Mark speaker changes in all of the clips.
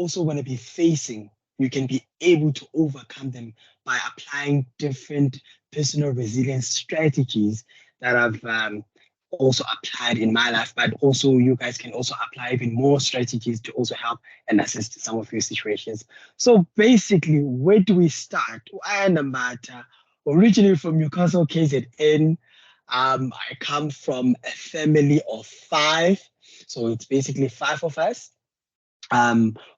Speaker 1: also going to be facing, you can be able to overcome them by applying different personal resilience strategies that I've also applied in my life, but also you guys can also apply even more strategies to also help and assist some of your situations. So basically, where do we start? Ayanda Mbatha, originally from Newcastle, KZN. I come from a family of 5, so it's basically 5 of us.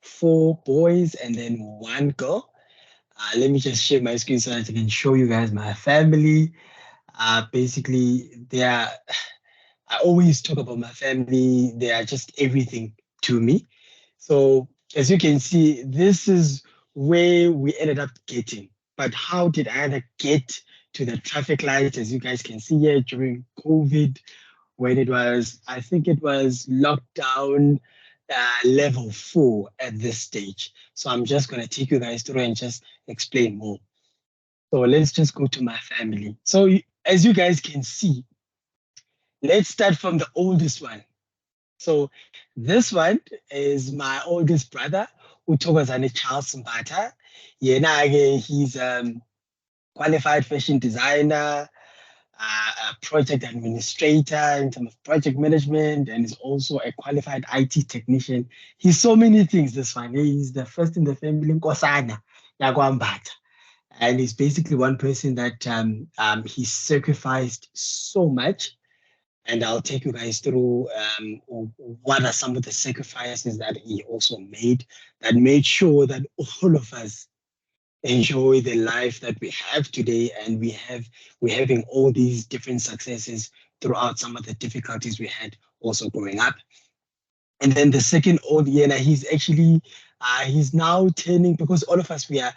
Speaker 1: 4 boys and then 1 girl. Let me just share my screen so that I can show you guys my family. Basically, I always talk about my family. They are just everything to me. So as you can see, this is where we ended up getting. But how did I get to the traffic light? As you guys can see here during COVID, when it was, I think it was lockdown level 4 at this stage. So I'm just going to take you guys through and just explain more. So let's just go to my family. So as you guys can see, let's start from the oldest one. So this one is my oldest brother, uThokozane Charles Mbatha. He's qualified fashion designer, a project administrator in terms of project management, and is also a qualified IT technician. He's so many things, this one. He's the first in the family, Nkosana Mbatha. And he's basically one person that he sacrificed so much. And I'll take you guys through what are some of the sacrifices that he also made that made sure that all of us enjoy the life that we have today, and we're having all these different successes throughout some of the difficulties we had also growing up. And then the second old Yena, he's actually he's now turning, because all of us we are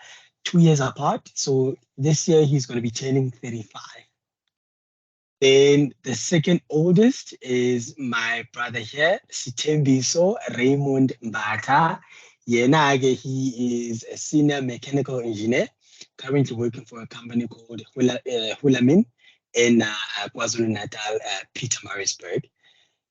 Speaker 1: 2 years apart. So this year he's going to be turning 35. Then the second oldest is my brother here, Sitembiso Raymond Mbatha. Yenage, he is a senior mechanical engineer, currently working for a company called Hulamin in KwaZulu-Natal, Pietermaritzburg.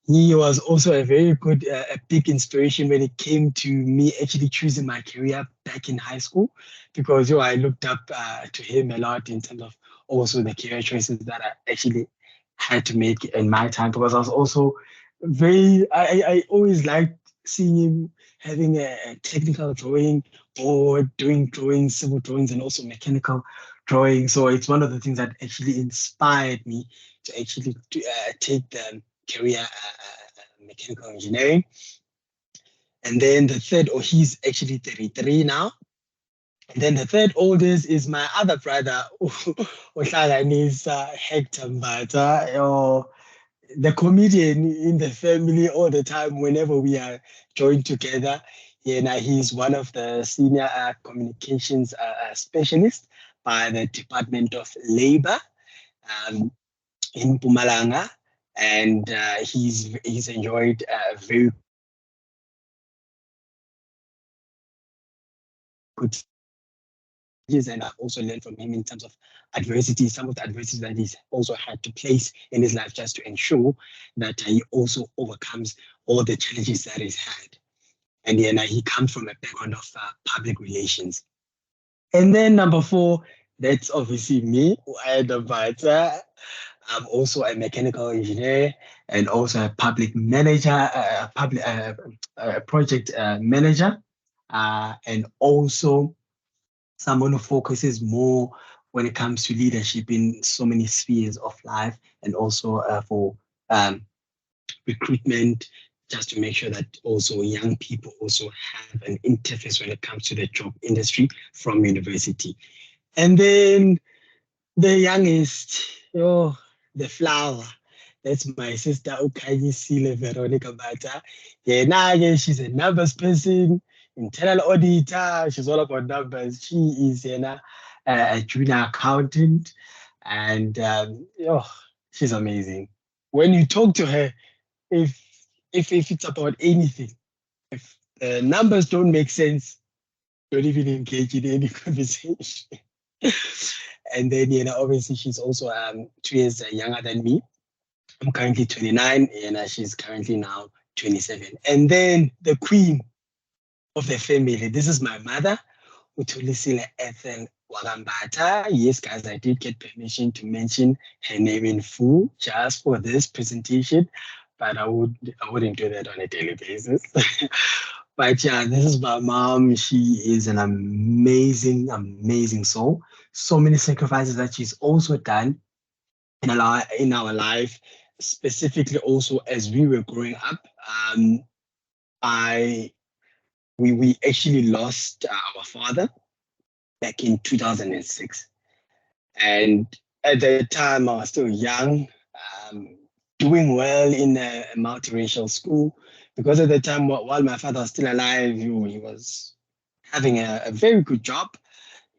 Speaker 1: He was also a very good, a big inspiration when it came to me actually choosing my career back in high school, because I looked up to him a lot in terms of also the career choices that I actually had to make in my time, because I was also I always liked seeing him having a technical drawing or doing drawings, civil drawings, and also mechanical drawing. So it's one of the things that actually inspired me to actually take the career mechanical engineering. And then the third, he's actually 33 now. And then the third oldest is my other brother, Hector Mbatha, or the comedian in the family all the time whenever we are joined together. He's one of the senior communications specialists by the Department of Labor in Mpumalanga. And he's enjoyed very good, and I've also learned from him in terms of adversity, some of the adversities that he's also had to place in his life just to ensure that he also overcomes all the challenges that he's had. And then he comes from a background of public relations. And then number 4, that's obviously me, Ayanda Mbatha. I'm also a mechanical engineer and also a public manager, project manager, and also someone who focuses more when it comes to leadership in so many spheres of life, and also for recruitment, just to make sure that also young people also have an interface when it comes to the job industry from university. And then the youngest, the flower, that's my sister Ukanyisile Veronica Mbatha. She's a numbers person, internal auditor. She's all about numbers. She is a junior accountant, and she's amazing. When you talk to her, if it's about anything, if the numbers don't make sense, don't even engage in any conversation. And then obviously she's also 2 years younger than me. I'm currently 29, and she's currently now 27. And then the queen, of the family. This is my mother, Utulisile Ethel Mbatha. Yes, guys, I did get permission to mention her name in full just for this presentation, but I wouldn't do that on a daily basis. But yeah, this is my mom. She is an amazing, amazing soul. So many sacrifices that she's also done in our life, specifically also as we were growing up. I we actually lost our father back in 2006. And at that time, I was still young, um, doing well in a multiracial school. Because at the time, while my father was still alive, he was having a very good job.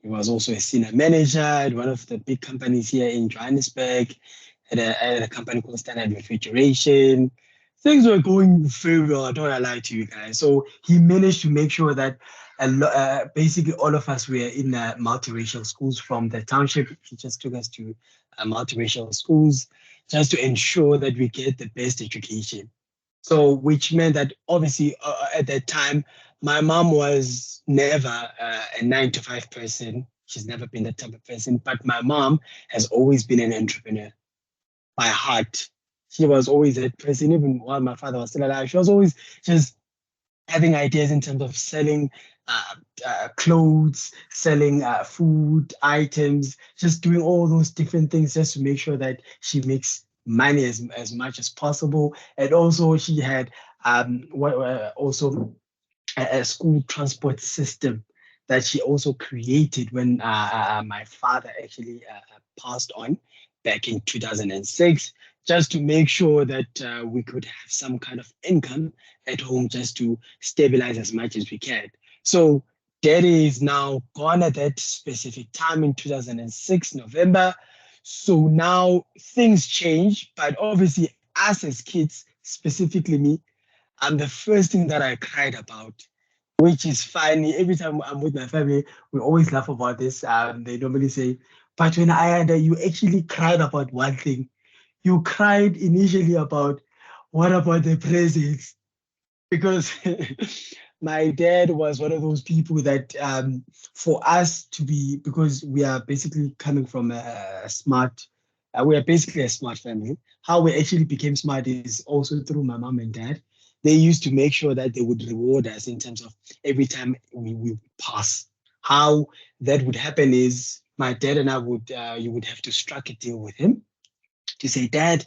Speaker 1: He was also a senior manager at one of the big companies here in Johannesburg, at a company called Standard Refrigeration. Things were going very well, I don't want to lie to you guys. So he managed to make sure that basically all of us were in multiracial schools from the township. He just took us to multiracial schools just to ensure that we get the best education. So, which meant that obviously at that time, my mom was never a 9 to 5 person. She's never been that type of person. But my mom has always been an entrepreneur by heart. She was always that person, even while my father was still alive. She was always just having ideas in terms of selling clothes, selling food items, just doing all those different things just to make sure that she makes money as much as possible. And also she had also a school transport system that she also created when my father actually passed on back in 2006, just to make sure that we could have some kind of income at home just to stabilize as much as we can. So daddy is now gone at that specific time in 2006, November. So now things change, but obviously us as kids, specifically me, the first thing that I cried about, which is funny. Every time I'm with my family, we always laugh about this. They normally say, but when Ayanda, you actually cried about one thing. You cried initially about what about the presents? Because my dad was one of those people that for us to be, because we are basically coming from a smart, we are basically a smart family. How we actually became smart is also through my mom and dad. They used to make sure that they would reward us in terms of every time we pass. How that would happen is my dad and I would, you would have to strike a deal with him to say, Dad,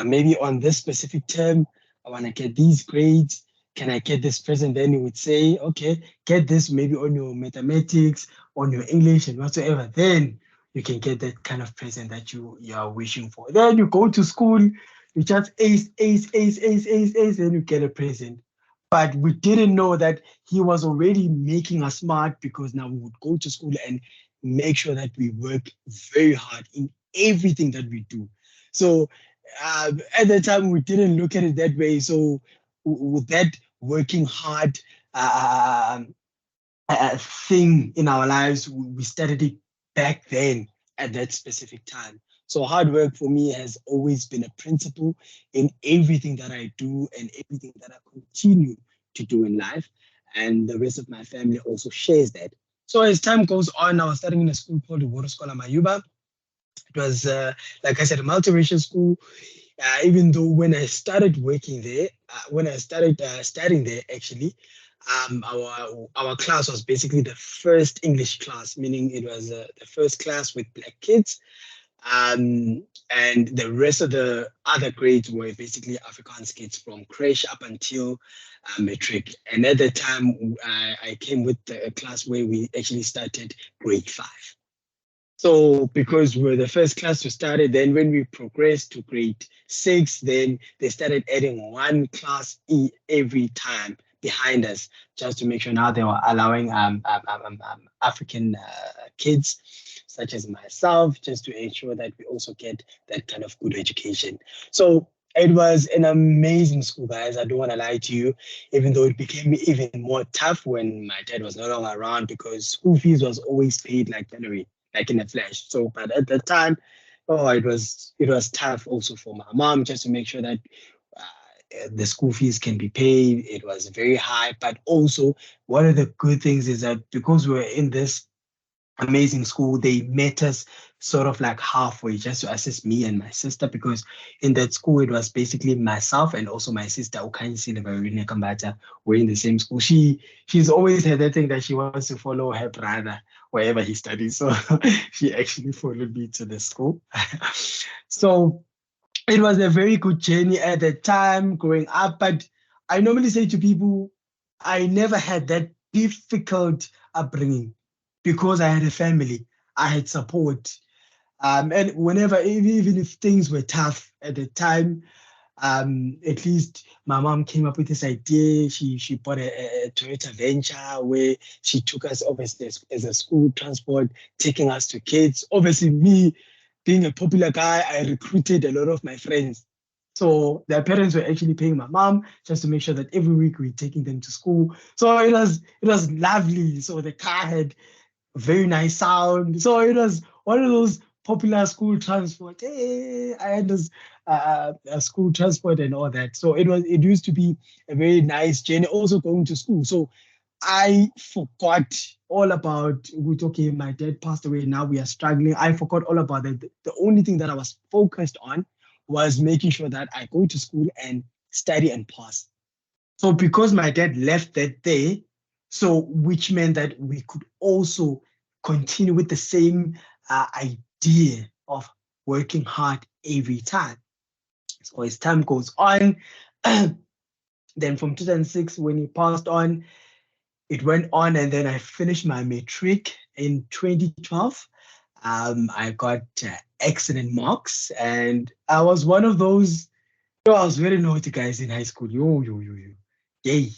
Speaker 1: maybe on this specific term, I want to get these grades. Can I get this present? Then you would say, okay, get this maybe on your mathematics, on your English and whatsoever. Then you can get that kind of present that you are wishing for. Then you go to school, you just ace, then you get a present. But we didn't know that he was already making us smart, because now we would go to school and make sure that we work very hard in everything that we do. So at the time we didn't look at it that way. So with that working hard thing in our lives, we started it back then at that specific time. So hard work for me has always been a principle in everything that I do and everything that I continue to do in life. And the rest of my family also shares that. So as time goes on, I was studying in a school called the Waterskola Mayuba. It was, like I said, a multiracial school. Even though when I started working there, when I started studying there, actually, our class was basically the first English class, meaning it was the first class with black kids. And the rest of the other grades were basically Afrikaans kids from creche up until matric. And at the time, I came with a class where we actually started grade 5. So because we were the first class to start it, then when we progressed to grade 6, then they started adding one class every time behind us, just to make sure now they were allowing African kids such as myself, just to ensure that we also get that kind of good education. So it was an amazing school, guys. I don't want to lie to you, even though it became even more tough when my dad was no longer around, because school fees was always paid like January, like in a flash. So, but at the time, oh, it was tough also for my mom, just to make sure that the school fees can be paid. It was very high, but also one of the good things is that because we were in this amazing school, they met us sort of like halfway just to assist me and my sister, because in that school it was basically myself and also my sister Mbatha were in the same school. She's always had that thing that she wants to follow her brother wherever he studies, so she actually followed me to the school. So it was a very good journey at the time growing up, but I normally say to people, I never had that difficult upbringing because I had a family, I had support. And whenever, even if things were tough at the time, at least my mom came up with this idea. She bought a Toyota Venture where she took us obviously as a school transport, taking us to kids. Obviously, me being a popular guy, I recruited a lot of my friends. So their parents were actually paying my mom just to make sure that every week we're taking them to school. So it was lovely. So the car had very nice sound. So it was one of those popular school transport. Hey, I had this a school transport and all that. So it used to be a very nice journey. Also going to school. So I forgot all about. Okay, my dad passed away. Now we are struggling. I forgot all about that. The only thing that I was focused on was making sure that I go to school and study and pass. So because my dad left that day, so which meant that we could also continue with the same idea of working hard every time. So as time goes on, then from 2006, when he passed on, it went on, and then I finished my matric in 2012. I got excellent marks, and I was one of those. I was very naughty guys in high school. Yo. Yay.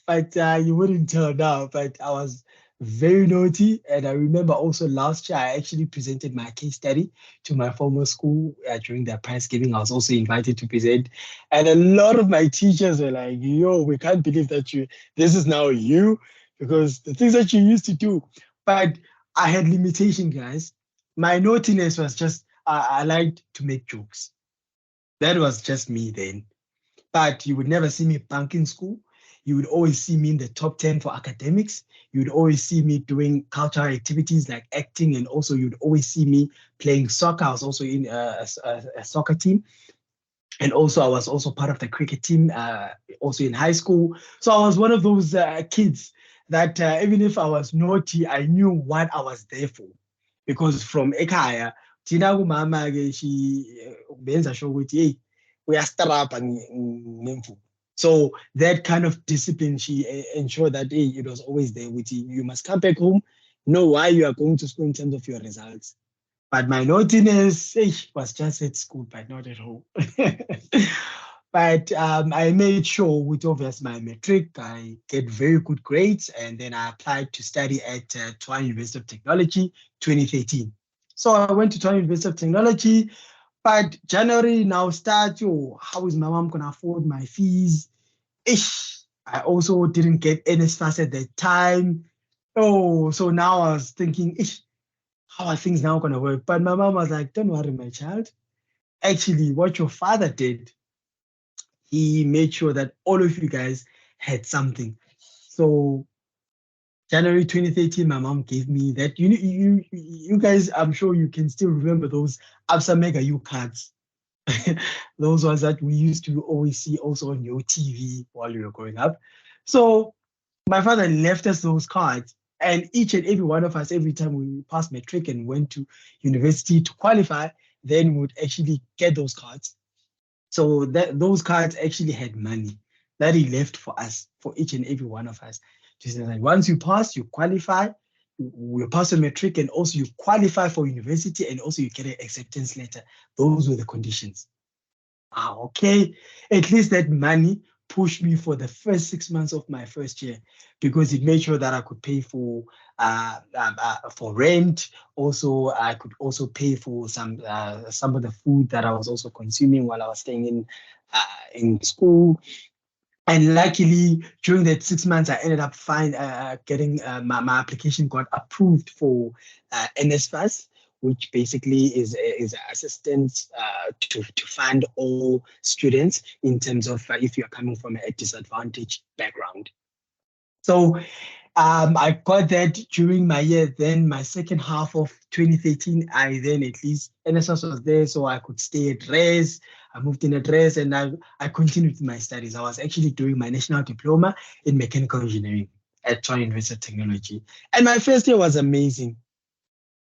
Speaker 1: But you wouldn't tell now, but I was very naughty. And I remember also last year, I actually presented my case study to my former school during their prize giving. I was also invited to present. And a lot of my teachers were like, yo, we can't believe that this is now you, because the things that you used to do. But I had limitation, guys. My naughtiness was just, I liked to make jokes. That was just me then. But you would never see me bunking school. You would always see me in the top 10 for academics. You would always see me doing cultural activities like acting, and also you'd always see me playing soccer. I was also in a soccer team. And also I was also part of the cricket team, also in high school. So I was one of those kids that even if I was naughty, I knew what I was there for. Because from CAIA, Tina Mama, she benza show with, hey, we are startup and so that kind of discipline, she ensured that, hey, it was always there with you. You must come back home, know why you are going to school in terms of your results. But my naughtiness was just at school, but not at home. But I made sure with obviously my matric, I get very good grades, and then I applied to study at Tshwane University of Technology, 2013. So I went to Tshwane University of Technology, but January now starts, how is my mom going to afford my fees? I also didn't get NSFAS at that time. Oh, so now I was thinking, how are things now going to work? But my mom was like, don't worry, my child. Actually, what your father did, he made sure that all of you guys had something. So January 2013, my mom gave me that. You guys, I'm sure you can still remember those Absa Mega U cards. Those ones that we used to always see also on your TV while we were growing up. So my father left us those cards, and each and every one of us, every time we passed matric and went to university to qualify, then we would actually get those cards. So those cards actually had money that he left for us, for each and every one of us. Just like once you pass, you qualify, you pass a matric, and also you qualify for university, and also you get an acceptance letter. Those were the conditions. Okay. At least that money pushed me for the first 6 months of my first year, because it made sure that I could pay for rent. Also, I could also pay for some of the food that I was also consuming while I was staying in school. And luckily, during that 6 months, I ended up getting my application got approved for NSFAS, which basically is an assistance to fund all students in terms of if you're coming from a disadvantaged background. So I got that during my year. Then my second half of 2013, I then at least NSS was there, so I could stay at res. I moved in at res, and I continued my studies. I was actually doing my national diploma in mechanical engineering at Tshwane University of Technology, and my first year was amazing.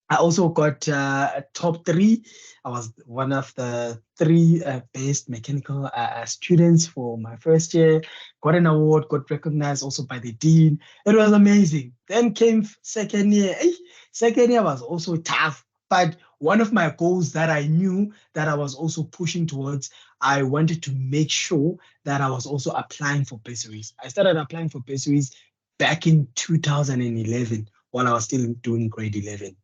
Speaker 1: I also got a top 3. I was one of the 3 best mechanical students for my first year. Got an award, got recognized also by the dean. It was amazing. Then came second year. Second year was also tough. But one of my goals that I knew that I was also pushing towards, I wanted to make sure that I was also applying for bursaries. I started applying for bursaries back in 2011 while I was still doing grade 11.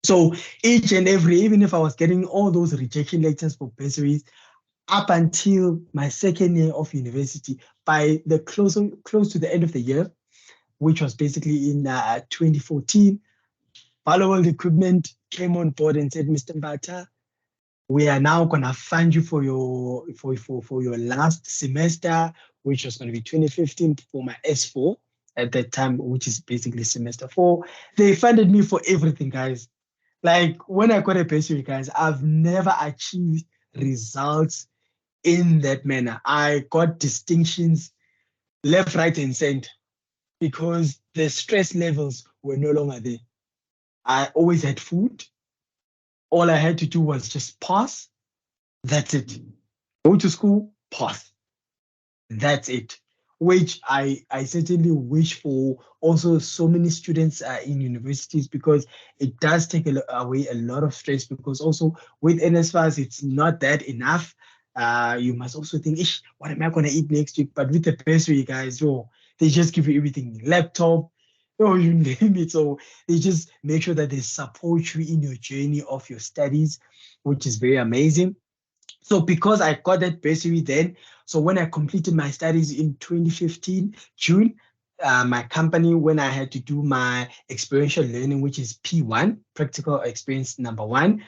Speaker 1: So each and every, even if I was getting all those rejection letters for bursaries, up until my second year of university, by the close to the end of the year, which was basically in 2014, World Equipment came on board and said, Mr. Mbatha, we are now going to fund you for your last semester, which was going to be 2015 for my S4 at that time, which is basically semester 4. They funded me for everything, guys. Like when I got a bursary, guys, I've never achieved results in that manner. I got distinctions left, right, and center because the stress levels were no longer there. I always had food. All I had to do was just pass. That's it. Go to school, pass. That's it. Which I certainly wish for also so many students in universities, because it does take away a lot of stress, because also with NSFAS, it's not that enough. You must also think, what am I going to eat next week? But with the bursary, guys, they just give you everything. Laptop, you name it. So they just make sure that they support you in your journey of your studies, which is very amazing. So because I got that bursary then, so when I completed my studies in 2015, June, my company, when I had to do my experiential learning, which is P1, practical experience number 1,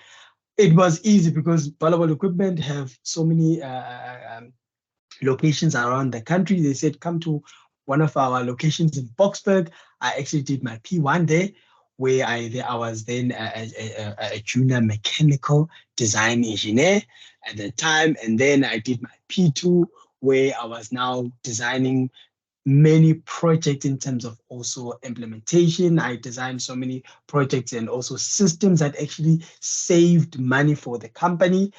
Speaker 1: it was easy because World Equipment have so many locations around the country. They said, come to one of our locations in Boksburg. I actually did my P1 there, where I was then a junior mechanical design engineer at the time. And then I did my P2, where I was now designing many projects in terms of also implementation. I designed so many projects and also systems that actually saved money for the company.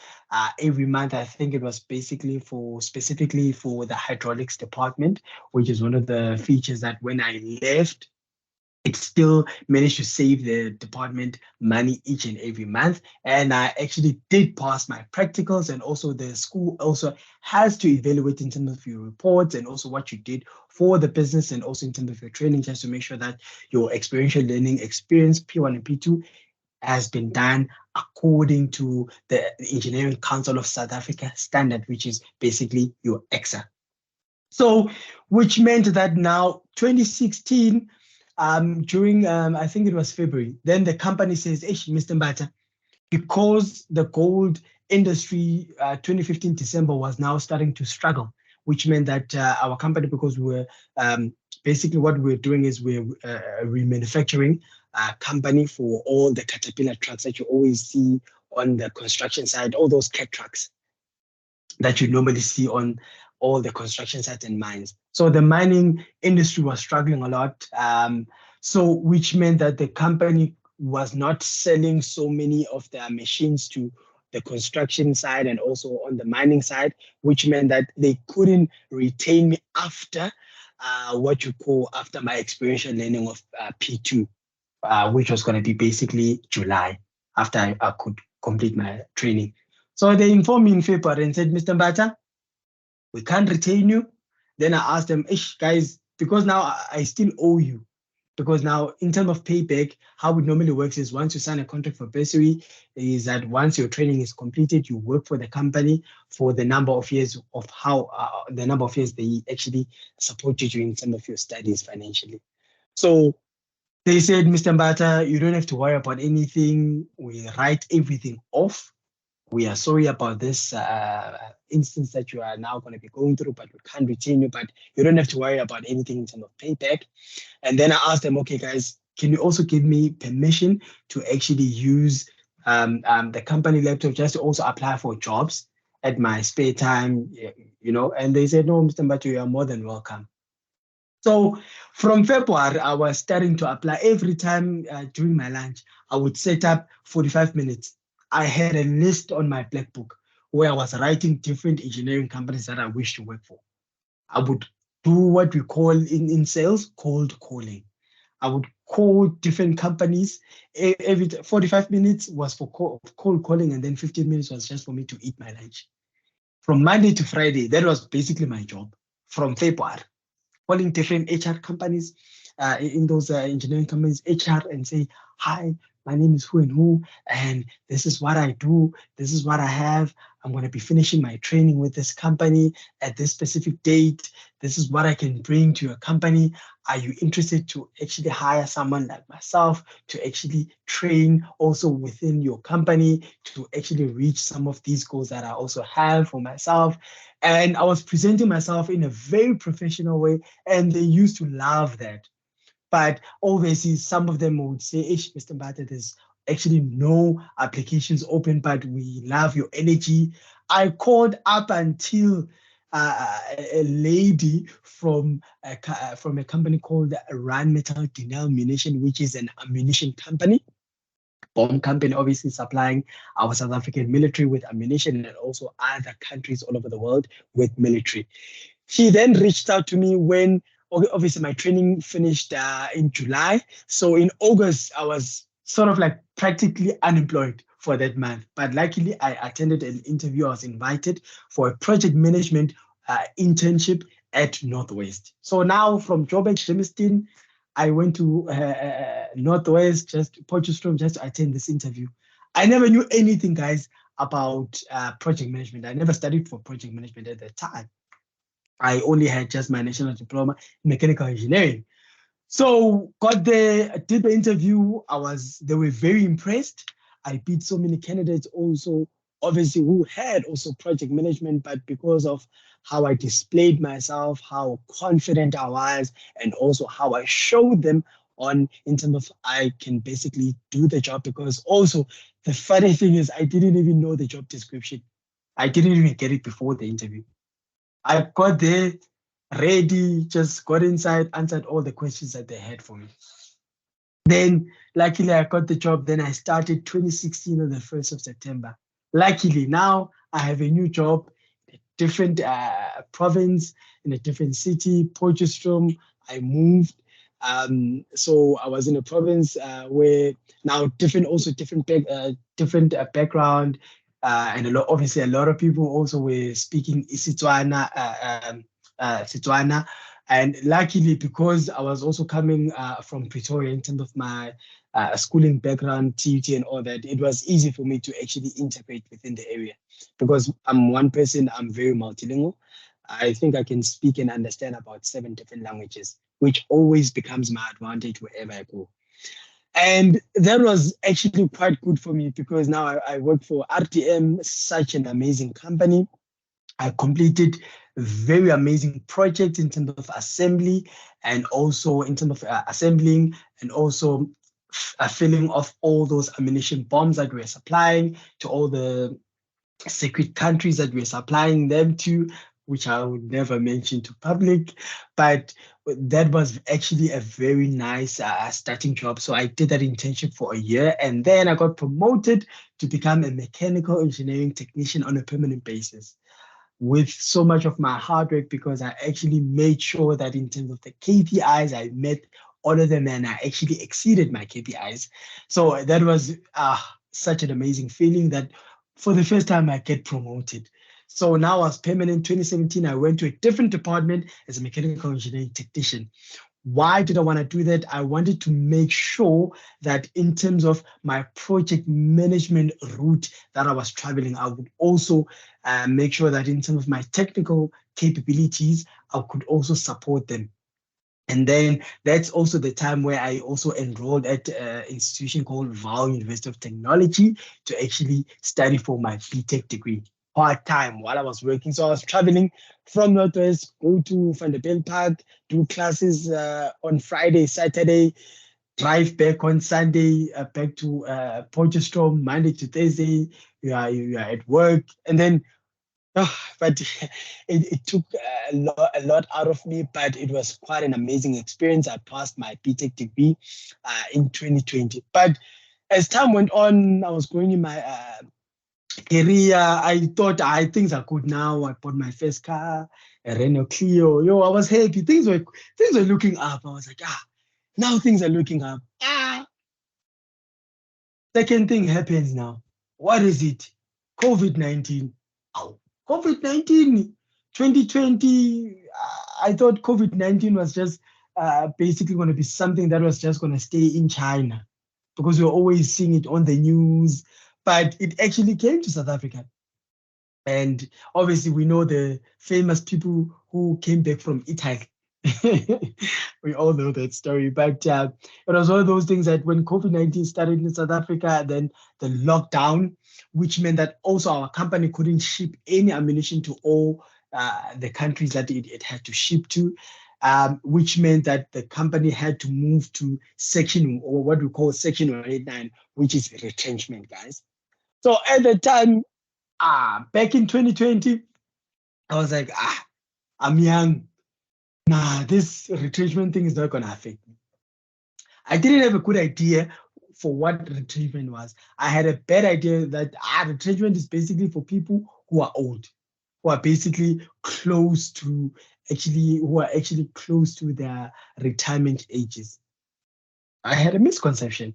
Speaker 1: Every month, I think it was basically specifically for the hydraulics department, which is one of the features that when I left, it still managed to save the department money each and every month. And I actually did pass my practicals, and also the school also has to evaluate in terms of your reports and also what you did for the business, and also in terms of your training, just to make sure that your experiential learning experience, P1 and P2, has been done according to the Engineering Council of South Africa standard, which is basically your EXA. So, which meant that now 2016, during, I think it was February, then the company says, Mr. Mbatha, because the gold industry 2015 December was now starting to struggle, which meant that our company, because we were basically what we're doing is we're a remanufacturing company for all the Caterpillar trucks that you always see on the construction side, all those cat trucks that you normally see on all the construction sites and mines. So the mining industry was struggling a lot. So which meant that the company was not selling so many of their machines to the construction side and also on the mining side, which meant that they couldn't retain me after what you call after my experiential learning of P2, which was going to be basically July, after I could complete my training. So they informed me in February and said, Mr. Mbatha, we can't retain you. Then I asked them, guys, because now I still owe you. Because now in terms of payback, how it normally works is once you sign a contract for bursary, is that once your training is completed, you work for the company for the number of years of the number of years they actually supported you in some of your studies financially. So They said, Mr. Mbatha, you don't have to worry about anything. We write everything off. We are sorry about this instance that you are now going to be going through, but we can't retain you. But you don't have to worry about anything in terms of payback. And then I asked them, okay, guys, can you also give me permission to actually use the company laptop just to also apply for jobs at my spare time, you know? And they said, no, Mr. Mbatha, you are more than welcome. So from February, I was starting to apply every time during my lunch. I would set up 45 minutes. I had a list on my black book where I was writing different engineering companies that I wish to work for. I would do what we call in sales cold calling. I would call different companies. Every 45 minutes was for cold calling, and then 15 minutes was just for me to eat my lunch. From Monday to Friday, that was basically my job from February, calling different HR companies, in those engineering companies, HR, and say, hi, my name is who and who, and this is what I do. This is what I have. I'm going to be finishing my training with this company at this specific date. This is what I can bring to your company. Are you interested to actually hire someone like myself to actually train also within your company to actually reach some of these goals that I also have for myself? And I was presenting myself in a very professional way, and they used to love that. But obviously, some of them would say, Ish, Mr. Mbatha, there's actually no applications open, but we love your energy. I called up until a lady from a company called Rand Metal Denomination, which is an ammunition company. Bomb company, obviously supplying our South African military with ammunition and also other countries all over the world with military. She then reached out to me when obviously my training finished in July. So in August, I was sort of like practically unemployed for that month. But luckily, I attended an interview. I was invited for a project management internship at Northwest. So now from Joburg, Germiston, I went to Northwest, just Potchefstroom, just to attend this interview. I never knew anything, guys, about project management. I never studied for project management at that time. I only had just my national diploma in mechanical engineering. So got there, did the interview. They were very impressed. I beat so many candidates also, obviously, who had also project management, but because of how I displayed myself, how confident I was, and also how I showed them on in terms of I can basically do the job. Because also the funny thing is I didn't even know the job description. I didn't even get it before the interview. I got there ready, just got inside, answered all the questions that they had for me. Then, luckily, I got the job. Then I started 2016 on the 1st of September. Luckily, now I have a new job, a different province, in a different city, Potchefstroom. I moved. So I was in a province where now different background, and obviously a lot of people also were speaking Setswana, Setswana. And luckily, because I was also coming from Pretoria in terms of my schooling background, TUT and all that, it was easy for me to actually integrate within the area. Because I'm one person, I'm very multilingual. I think I can speak and understand about 7 different languages, which always becomes my advantage wherever I go. And that was actually quite good for me because now I work for RTM, such an amazing company. I completed very amazing projects in terms of assembly and also in terms of assembling and also filling off all those ammunition bombs that we're supplying to all the secret countries that we're supplying them to, which I would never mention to public, but that was actually a very nice starting job. So I did that internship for a year, and then I got promoted to become a mechanical engineering technician on a permanent basis with so much of my hard work because I actually made sure that in terms of the KPIs, I met all of them and I actually exceeded my KPIs. So that was such an amazing feeling that for the first time I get promoted. So now as permanent, 2017, I went to a different department as a mechanical engineering technician. Why did I want to do that? I wanted to make sure that in terms of my project management route that I was traveling, I would also make sure that in terms of my technical capabilities, I could also support them. And then that's also the time where I also enrolled at an institution called Vaal University of Technology to actually study for my BTech degree part-time while I was working. So I was traveling from Northwest, go to Vanderbilt Park, do classes on Friday, Saturday, drive back on Sunday, back to Potchefstroom, Monday to Thursday. You are at work. And then but it took a lot out of me, but it was quite an amazing experience. I passed my BTech degree in 2020. But as time went on, I was going in my career. I thought things are good now. I bought my first car, a Renault Clio. I was happy. Things were looking up. I was like, now things are looking up. Second thing happens now. What is it? COVID-19. Oh, COVID-19, 2020. I thought COVID-19 was just basically going to be something that was just going to stay in China because we were always seeing it on the news. But it actually came to South Africa. And obviously, we know the famous people who came back from Italy. We all know that story. But it was one of those things that when COVID-19 started in South Africa, then the lockdown, which meant that also our company couldn't ship any ammunition to all the countries that it had to ship to, which meant that the company had to move to section, or what we call section 189, which is retrenchment, guys. So at the time, back in 2020, I was like, I'm young. Nah, this retrenchment thing is not going to affect me. I didn't have a good idea for what retrenchment was. I had a bad idea that retrenchment is basically for people who are old, who are basically close to their retirement ages. I had a misconception.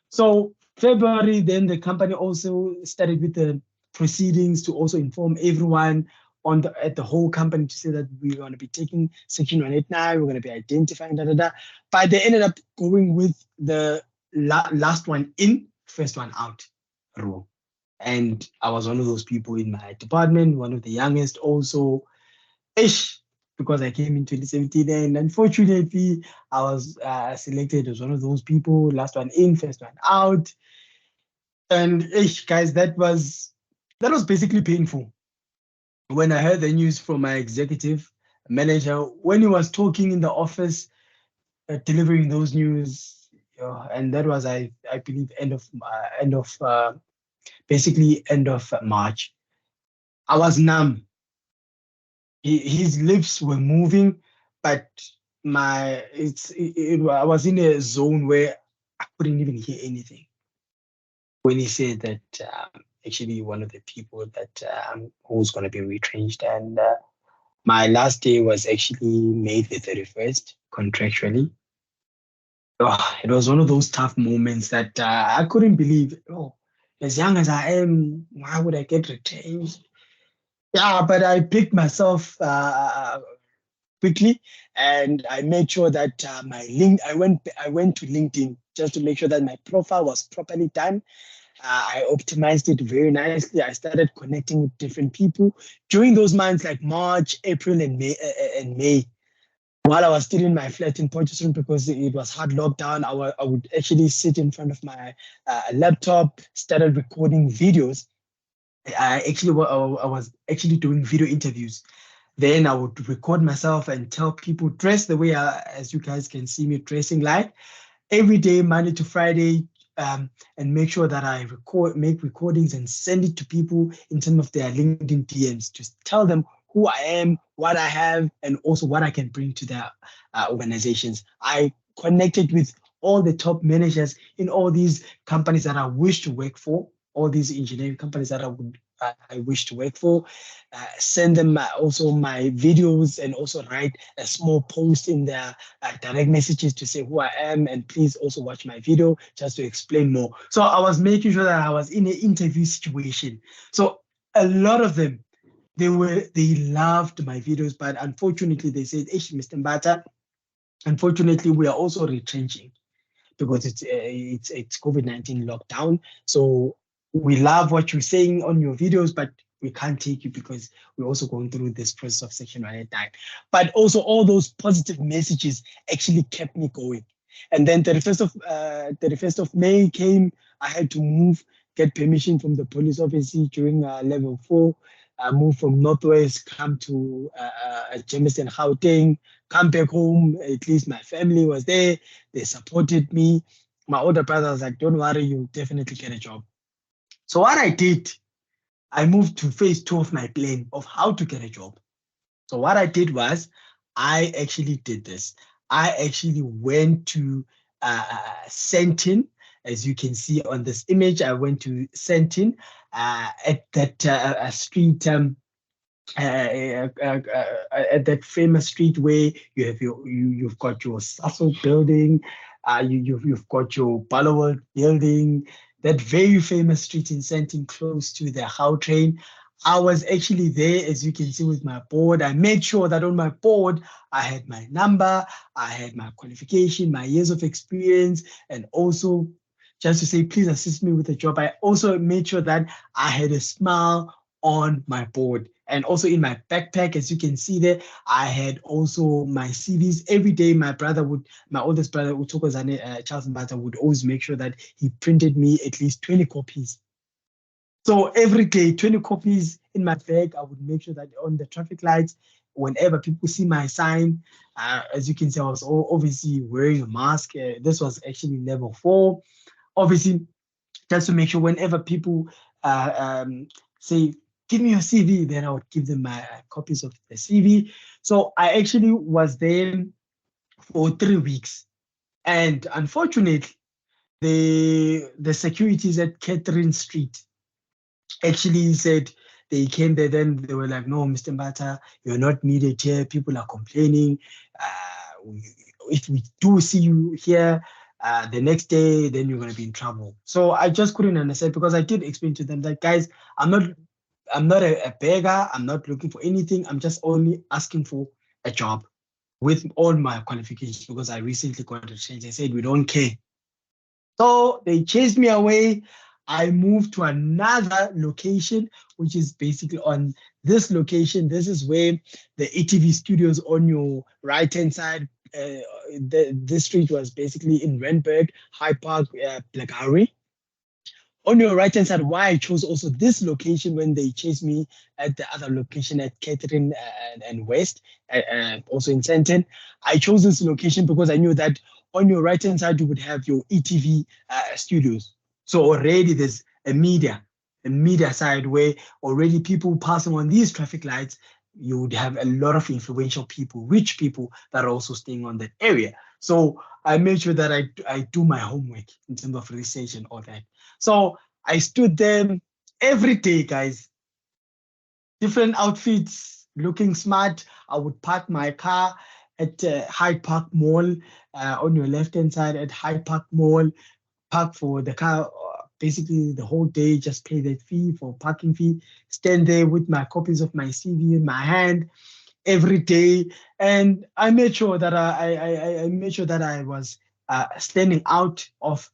Speaker 1: So February, then the company also started with the proceedings to also inform everyone at the whole company to say that we're going to be taking section 189, we're going to be identifying But they ended up going with the last one in, first one out rule. And I was one of those people in my department, one of the youngest also. Because I came in 2017, and unfortunately, I was selected as one of those people, last one in, first one out. And guys, that was basically painful. When I heard the news from my executive manager, when he was talking in the office, delivering those news, and that was, I believe, end of March. I was numb. His lips were moving, but I was in a zone where I couldn't even hear anything when he said that actually one of the people that who's going to be retrenched. And my last day was actually May the 31st, contractually. It was one of those tough moments that I couldn't believe. As young as I am, why would I get retrenched? Yeah, but I picked myself quickly, and I made sure that I went to LinkedIn just to make sure that my profile was properly done. I optimized it very nicely. I started connecting with different people during those months like March, April, and May. While I was still in my flat in Potchefstroom, because it was hard lockdown, I would actually sit in front of my laptop, started recording videos. I was actually doing video interviews. Then I would record myself and tell people, dress the way as you guys can see me dressing like every day, Monday to Friday, and make sure that I make recordings and send it to people in terms of their LinkedIn DMs to tell them who I am, what I have, and also what I can bring to their organizations. I connected with all the top managers in all these companies that I wish to work for, all these engineering companies that I wish to work for, send them also my videos, and also write a small post in their direct messages to say who I am, and please also watch my video just to explain more. So I was making sure that I was in an interview situation. So a lot of them, they loved my videos, but unfortunately they said, Mr. Mbatha, unfortunately we are also retrenching because it's COVID-19 lockdown. So we love what you're saying on your videos, but we can't take you because we're also going through this process of Section 189. But also all those positive messages actually kept me going. And then 31st of May came. I had to move, get permission from the police officer during level 4. I moved from Northwest, come to Jamestown, Gauteng, come back home. At least my family was there. They supported me. My older brother was like, don't worry, you'll definitely get a job. So what I did, I moved to phase 2 of my plan of how to get a job. So what I did was, I actually did this. I actually went to Sentin. As you can see on this image, I went to Sentin at that street, at that famous street where you have you've got your Sasol building, you've got your Ballowworld building, that very famous street in Sentin close to the Gautrain. I was actually there, as you can see, with my board. I made sure that on my board, I had my number, I had my qualification, my years of experience, and also just to say, please assist me with a job. I also made sure that I had a smile on my board. And also in my backpack, as you can see there, I had also my CVs. Every day, my oldest brother, Uthokozane Charles Mbatha, would always make sure that he printed me at least 20 copies. So every day, 20 copies in my bag. I would make sure that on the traffic lights, whenever people see my sign, as you can see, I was obviously wearing a mask. This was actually level 4. Obviously, just to make sure whenever people say, give me your CV, then I would give them my copies of the CV. So I actually was there for 3 weeks. And unfortunately, the securities at Catherine Street actually said, they came there, then they were like, no, Mr. Mbatha, you're not needed here. People are complaining. If we do see you here the next day, then you're going to be in trouble. So I just couldn't understand, because I did explain to them that, guys, I'm not a beggar. I'm not looking for anything. I'm just only asking for a job with all my qualifications, because I recently got a change. They said, we don't care. So they chased me away. I moved to another location, which is basically on this location. This is where the ETV studios on your right-hand side. This street was basically in Randburg, Hyde Park, Blackberry. On your right-hand side, why I chose also this location when they chased me at the other location at Catherine and West, also in Sentin. I chose this location because I knew that on your right-hand side, you would have your ETV studios. So already there's a media side where already people passing on these traffic lights, you would have a lot of influential people, rich people that are also staying on that area. So I made sure that I do my homework in terms of research and all that. So I stood there every day, guys. Different outfits, looking smart. I would park my car at Hyde Park Mall, on your left-hand side at Hyde Park Mall, park for the car basically the whole day, just pay that fee for parking fee, stand there with my copies of my CV in my hand every day. And I made sure that I made sure that I was standing out of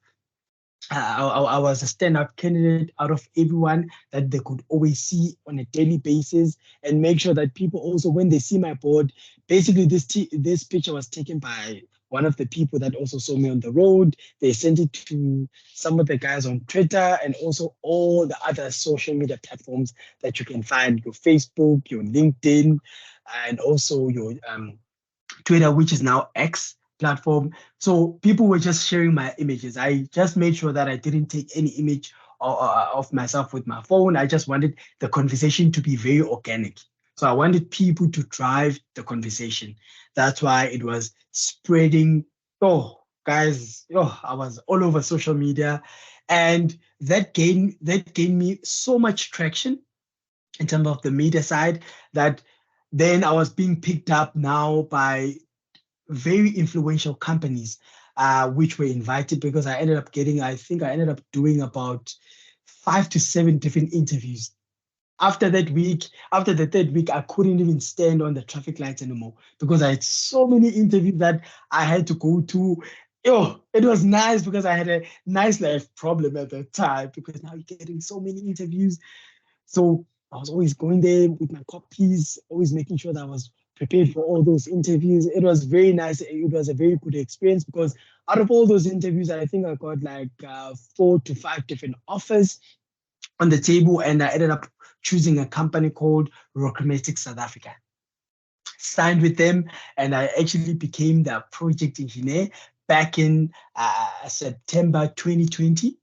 Speaker 1: I was a stand-up candidate out of everyone that they could always see on a daily basis, and make sure that people also, when they see my board, basically this picture was taken by one of the people that also saw me on the road. They sent it to some of the guys on Twitter and also all the other social media platforms that you can find, your Facebook, your LinkedIn, and also your Twitter, which is now X platform. So people were just sharing my images. I just made sure that I didn't take any image of myself with my phone. I just wanted the conversation to be very organic. So I wanted people to drive the conversation. That's why it was spreading. Oh, guys, I was all over social media. And that gained me so much traction in terms of the media side, that then I was being picked up now by very influential companies, which were invited, because I ended up doing about 5 to 7 different interviews. After that week, after the 3rd week, I couldn't even stand on the traffic lights anymore, because I had so many interviews that I had to go to. It was nice because I had a nice life problem at that time, because now you're getting so many interviews. So I was always going there with my copies, always making sure that I was prepared for all those interviews. It was very nice. It was a very good experience because out of all those interviews, I think I got like 4 to 5 different offers on the table, and I ended up choosing a company called Rockmatic South Africa. Signed with them, and I actually became the project engineer back in September 2020.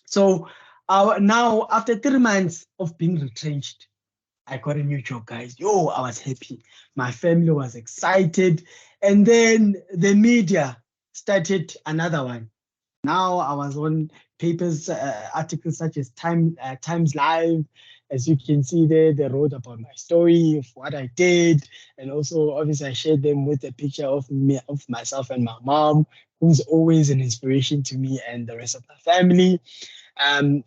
Speaker 1: So now, after 3 months of being retrenched, I got a new job, guys. Yo, I was happy. My family was excited. And then the media started another one. Now I was on papers, articles such as Times Live. As you can see there, they wrote about my story, of what I did. And also, obviously, I shared them with a picture of me, of myself and my mom, who's always an inspiration to me and the rest of my family.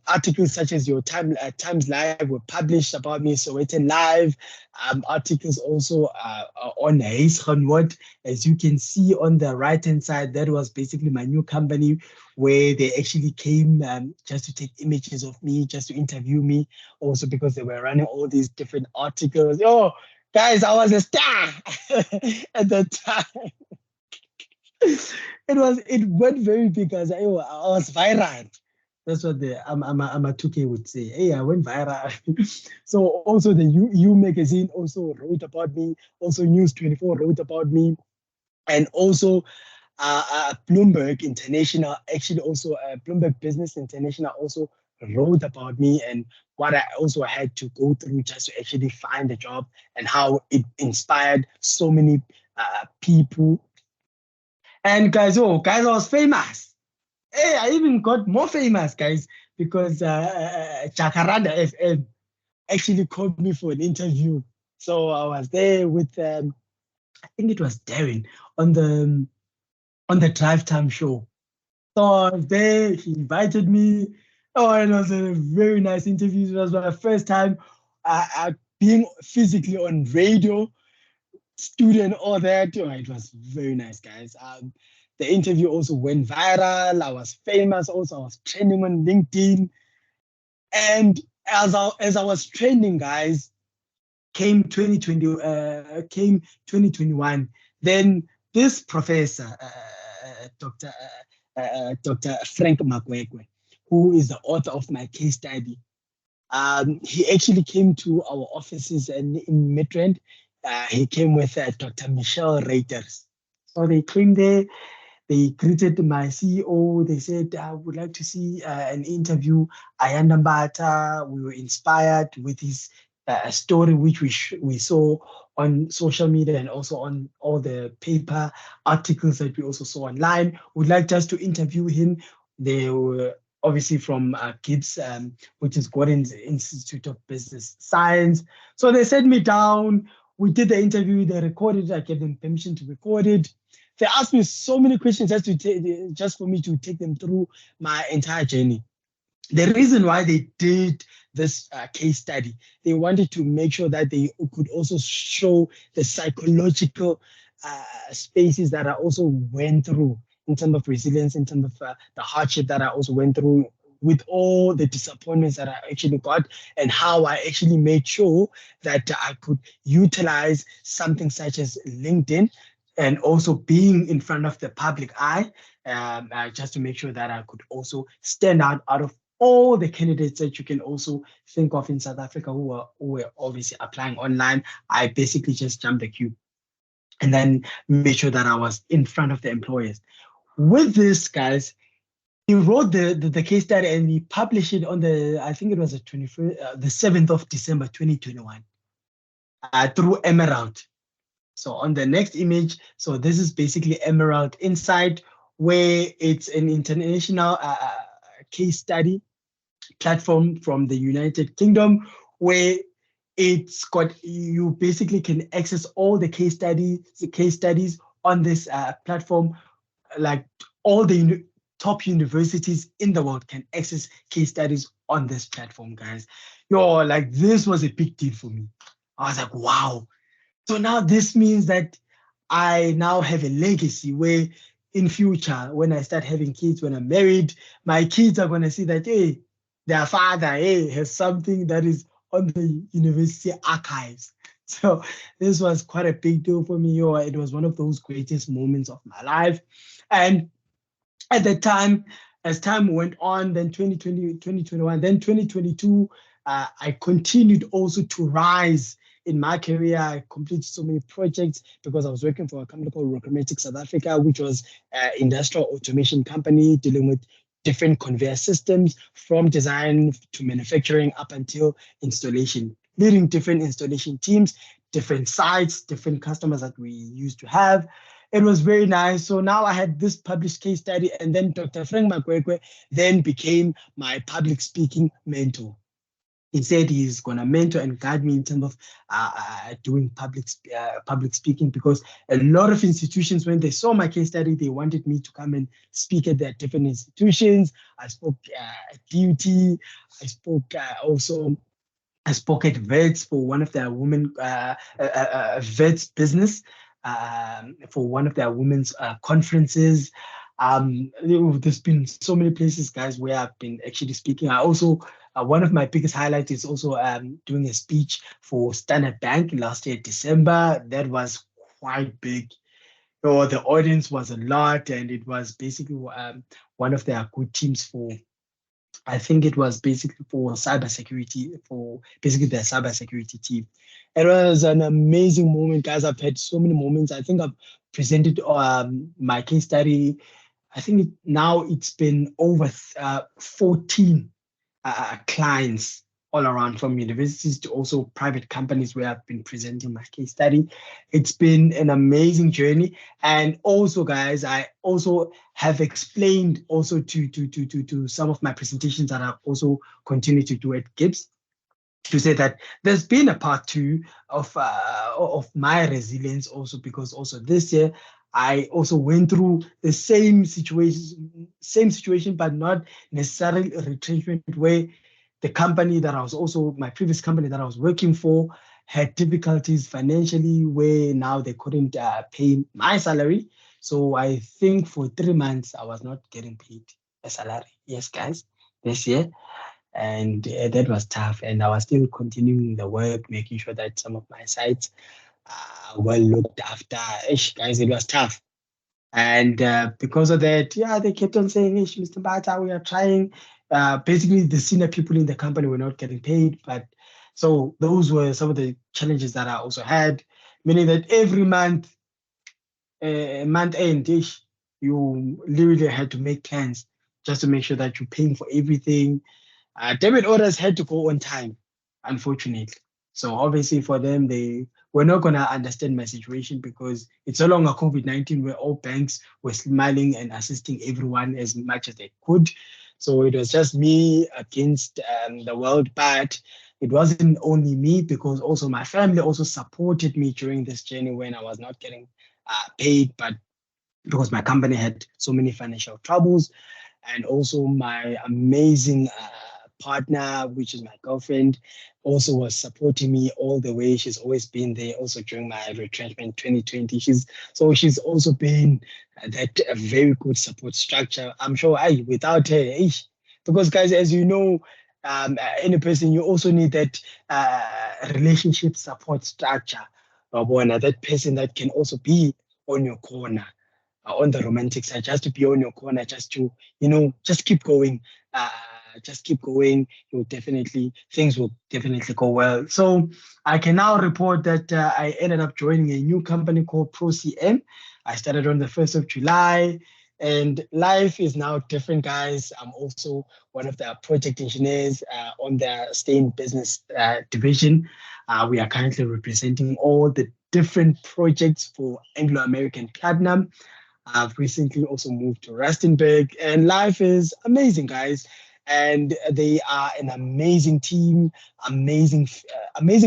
Speaker 1: Articles such as your Times Live were published about me, Sowetan Live. Articles also on What, as you can see on the right-hand side, that was basically my new company where they actually came just to take images of me, just to interview me, also because they were running all these different articles. Oh, guys, I was a star at the time. It went very big. I was viral. That's what the I'm a 2K would say. Hey, I went viral. So also the U magazine also wrote about me. Also News 24 wrote about me, and also Bloomberg International, actually also Bloomberg Business International also wrote about me and what I also had to go through just to actually find a job and how it inspired so many people. And guys, I was famous. Hey, I even got more famous, guys, because Jacaranda FM actually called me for an interview. So I was there with, I think it was Darren on the Drive Time show. So I was there. He invited me. Oh, it was a very nice interview. It was my first time being physically on radio, student, all that. Oh, it was very nice, guys. The interview also went viral. I was famous. Also, I was trending on LinkedIn. And as I was trending, guys, came 2021. Then this professor, Dr. Frank Magwegwe, who is the author of my case study, he actually came to our offices in Midrand. He came with Dr. Michelle Reuters. So they came there. They greeted my CEO. They said, I would like to see an interview. Ayanda Mbatha. We were inspired with his story, which we saw on social media and also on all the paper articles that we also saw online. Would like just to interview him. They were obviously from GIBS, which is Gordon's Institute of Business Science. So they sent me down. We did the interview. They recorded it. I gave them permission to record it. They asked me so many questions just for me to take them through my entire journey. The reason why they did this case study, they wanted to make sure that they could also show the psychological spaces that I also went through in terms of resilience, in terms of the hardship that I also went through with all the disappointments that I actually got, and how I actually made sure that I could utilize something such as LinkedIn and also being in front of the public eye, just to make sure that I could also stand out of all the candidates that you can also think of in South Africa who were obviously applying online. I basically just jumped the queue and then made sure that I was in front of the employers. With this, guys, he wrote the case study and he published it on I think it was the 7th of December, 2021, through Emerald. So on the next image, so this is basically Emerald Insight, where it's an international case study platform from the United Kingdom, where it's got, you basically can access all the case studies on this platform. Like all the top universities in the world can access case studies on this platform, guys. Like this was a big deal for me. I was like, wow. So now this means that I now have a legacy where in future, when I start having kids, when I'm married, my kids are going to see that, hey, their father, hey, has something that is on the university archives. So this was quite a big deal for me. It was one of those greatest moments of my life. And at that time, as time went on, then 2020, 2021, then 2022, I continued also to rise in my career. I completed so many projects because I was working for a company called Rocomatic South Africa, which was an industrial automation company dealing with different conveyor systems from design to manufacturing up until installation, leading different installation teams, different sites, different customers that we used to have. It was very nice. So now I had this published case study, and then Dr. Magwegwe then became my public speaking mentor. He said he's going to mentor and guide me in terms of doing public speaking, because a lot of institutions, when they saw my case study, they wanted me to come and speak at their different institutions. I spoke at DUT. I spoke I spoke at WITS for one of their women, WITS business, for one of their women's conferences. There's been so many places, guys, where I've been actually speaking. I also, one of my biggest highlights is also doing a speech for Standard Bank last year, December. That was quite big. So the audience was a lot, and it was basically one of their good teams for, I think it was basically for cybersecurity, for basically their cybersecurity team. It was an amazing moment, guys. I've had so many moments. I think I've presented my case study. I think now it's been over 14 clients all around, from universities to also private companies where I've been presenting my case study. It's been an amazing journey. And also, guys, I also have explained also to some of my presentations that I also continue to do at GIBS, to say that there's been a part two of my resilience also, because also this year I also went through the same situation, but not necessarily a retrenchment, where the company that I was also, my previous company that I was working for, had difficulties financially, where now they couldn't pay my salary. So I think for 3 months, I was not getting paid a salary. Yes, guys, this year. And that was tough. And I was still continuing the work, making sure that some of my sites are well looked after. Guys, it was tough. And because of that, yeah, they kept on saying, Mr. Mbatha, we are trying. Basically, the senior people in the company were not getting paid. But so those were some of the challenges that I also had, meaning that every month, month end, you literally had to make plans just to make sure that you're paying for everything. Debit orders had to go on time, unfortunately. So obviously for them, they were not going to understand my situation, because it's no longer COVID-19 where all banks were smiling and assisting everyone as much as they could. So it was just me against the world. But it wasn't only me, because also my family also supported me during this journey when I was not getting paid, but because my company had so many financial troubles. And also my amazing partner, which is my girlfriend, also was supporting me all the way. She's always been there also during my retrenchment 2020. She's also been that a very good support structure. I'm sure without her, because guys, as you know, any person, you also need that relationship support structure. That person that can also be on your corner, on the romantic side, just to be on your corner, just to, just keep going. Just keep going. Things will definitely go well. So I can now report that I ended up joining a new company called ProCM. I started on the 1st of July, and life is now different, guys. I'm also one of the project engineers on the STEAM business division. We are currently representing all the different projects for Anglo American Platinum. I've recently also moved to Rustenburg, and life is amazing, guys. And they are an amazing team, amazing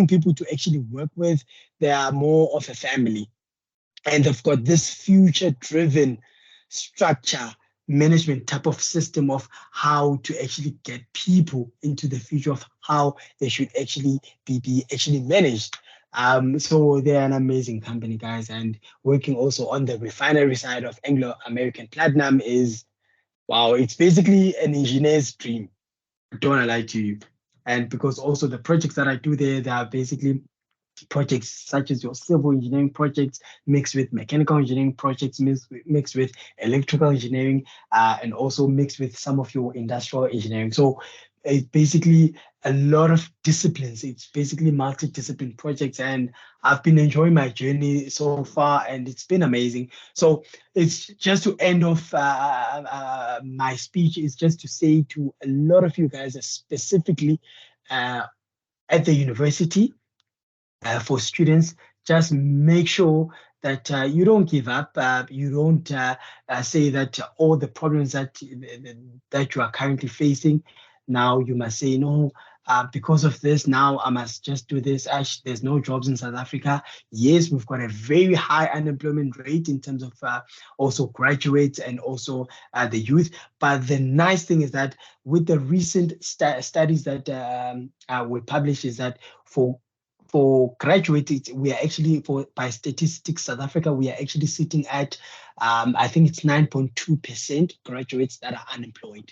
Speaker 1: people to actually work with. They are more of a family, and they've got this future-driven structure management type of system of how to actually get people into the future of how they should actually be actually managed. So they're an amazing company, guys, and working also on the refinery side of Anglo American Platinum is, wow, it's basically an engineer's dream. Don't I lie to you. And because also the projects that I do there, they are basically projects such as your civil engineering projects mixed with mechanical engineering projects, mixed with electrical engineering, and also mixed with some of your industrial engineering. So it's basically a lot of disciplines. It's basically multidiscipline projects, and I've been enjoying my journey so far, and it's been amazing. So it's just to end off my speech is just to say to a lot of you guys, specifically at the university, for students, just make sure that you don't give up. You don't say that all the problems that you are currently facing, now you must say no. Because of this, now I must just do this. Actually, there's no jobs in South Africa. Yes, we've got a very high unemployment rate in terms of also graduates and also the youth. But the nice thing is that with the recent studies that were published, is that for graduates, we are actually, by statistics South Africa, we are actually sitting at, I think it's 9.2% graduates that are unemployed,